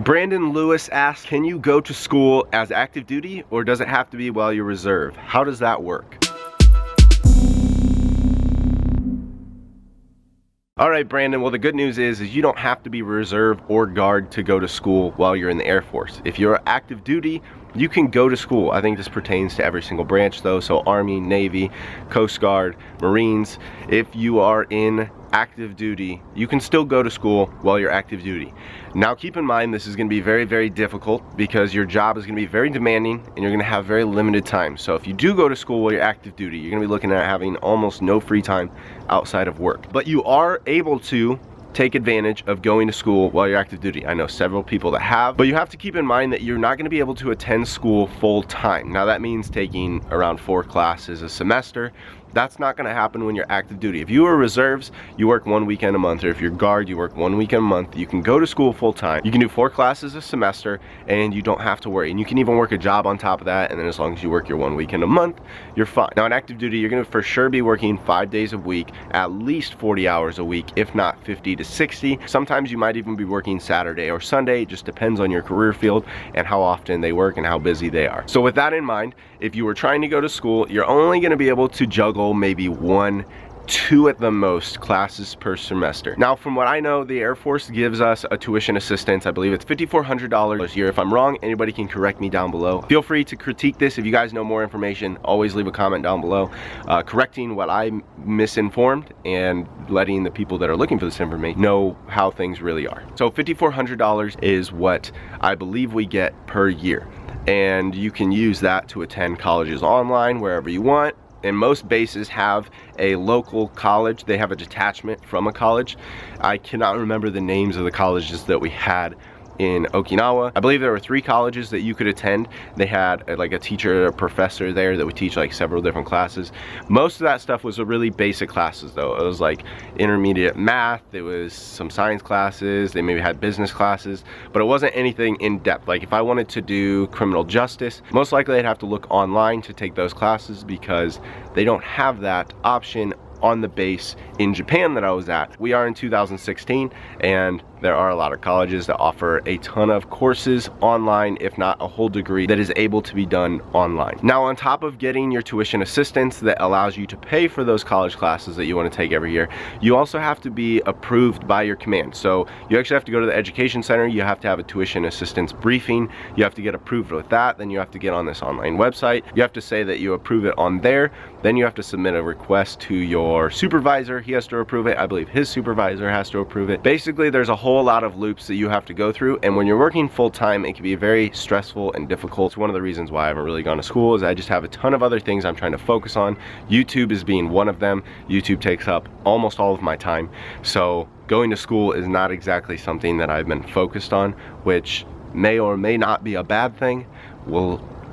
Brandon Lewis asks, can you go to school as active duty or does it have to be while you're reserve? How does that work? All right, Brandon, well, the good news is you don't have to be reserve or guard to go to school while you're in the Air Force. If you're active duty, you can go to school. I think this pertains to every single branch though, so Army, Navy, Coast Guard, Marines. If you are in active duty, you can still go to school while you're active duty. Now keep in mind, this is going to be very, very difficult because your job is going to be very demanding and you're going to have very limited time. So if you do go to school while you're active duty, you're going to be looking at having almost no free time outside of work. But you are able to take advantage of going to school while you're active duty. I know several people that have, but you have to keep in mind that you're not going to be able to attend school full time. Now that means taking around 4 classes a semester. That's not going to happen when you're active duty. If you are reserves, you work 1 weekend a month, or if you're guard, you work 1 weekend a month. You can go to school full time. You can do 4 classes a semester and you don't have to worry. And you can even work a job on top of that, and then as long as you work your 1 weekend a month, you're fine. Now in active duty, you're going to for sure be working 5 days a week, at least 40 hours a week, if not 50 to 60. Sometimes you might even be working Saturday or Sunday. It just depends on your career field and how often they work and how busy they are. So with that in mind, if you were trying to go to school, you're only going to be able to juggle maybe 1, 2 at the most classes per semester. Now from what I know, the Air Force gives us a tuition assistance. I believe it's $5,400 a year. If I'm wrong, anybody can correct me down below. Feel free to critique this. If you guys know more information, always leave a comment down below correcting what I'm misinformed and letting the people that are looking for this information know how things really are. So $5,400 is what I believe we get per year, and you can use that to attend colleges online wherever you want. And most bases have a local college. They have a detachment from a college. I cannot remember the names of the colleges that we had in Okinawa. I believe there were 3 colleges that you could attend. They had like a teacher, a professor there that would teach like several different classes. Most of that stuff was a really basic classes though. It was like intermediate math, it was some science classes, they maybe had business classes, but it wasn't anything in depth. Like if I wanted to do criminal justice, most likely I'd have to look online to take those classes because they don't have that option on the base in Japan that I was at. We are in 2016 and there are a lot of colleges that offer a ton of courses online, if not a whole degree that is able to be done online. Now on top of getting your tuition assistance that allows you to pay for those college classes that you want to take every year, you also have to be approved by your command. So you actually have to go to the education center, you have to have a tuition assistance briefing, you have to get approved with that, then you have to get on this online website, you have to say that you approve it on there, then you have to submit a request to your supervisor, he has to approve it, I believe his supervisor has to approve it. Basically there's a whole lot of loops that you have to go through, and when you're working full-time it can be very stressful and difficult. It's one of the reasons why I haven't really gone to school is I just have a ton of other things I'm trying to focus on. YouTube is being one of them. YouTube takes up almost all of my time, so going to school is not exactly something that I've been focused on, which may or may not be a bad thing.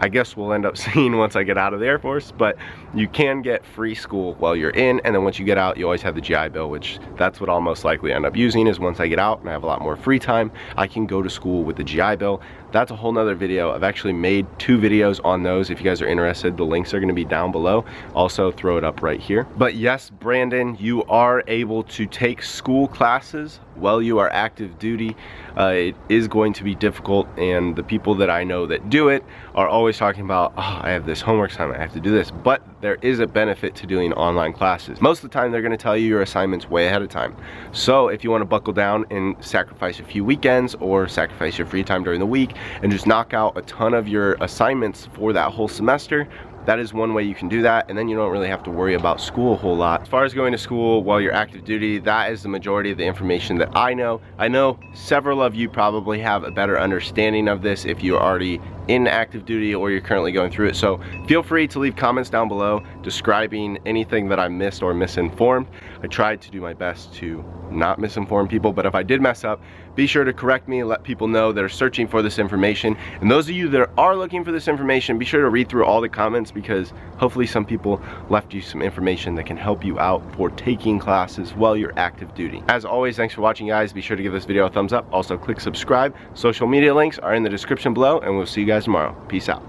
I guess we'll end up seeing once I get out of the Air Force, but you can get free school while you're in, and then once you get out, you always have the GI Bill, which that's what I'll most likely end up using. Is once I get out and I have a lot more free time, I can go to school with the GI Bill. That's a whole nother video. I've actually made 2 videos on those. If you guys are interested, the links are going to be down below. Also throw it up right here. But yes, Brandon, you are able to take school classes while you are active duty. It is going to be difficult, and the people that I know that do it are always talking about, oh, I have this homework assignment, I have to do this. But there is a benefit to doing online classes. Most of the time they're going to tell you your assignments way ahead of time. So if you want to buckle down and sacrifice a few weekends or sacrifice your free time during the week and just knock out a ton of your assignments for that whole semester, that is one way you can do that, and then you don't really have to worry about school a whole lot. As far as going to school while you're active duty, that is the majority of the information that I know. I know several of you probably have a better understanding of this if you're already in active duty or you're currently going through it. So feel free to leave comments down below describing anything that I missed or misinformed. I tried to do my best to not misinform people, but if I did mess up, be sure to correct me and let people know that are searching for this information. And those of you that are looking for this information, be sure to read through all the comments, because hopefully some people left you some information that can help you out for taking classes while you're active duty. As always, thanks for watching, guys. Be sure to give this video a thumbs up. Also click subscribe. Social media links are in the description below, and we'll see you guys tomorrow. Peace out.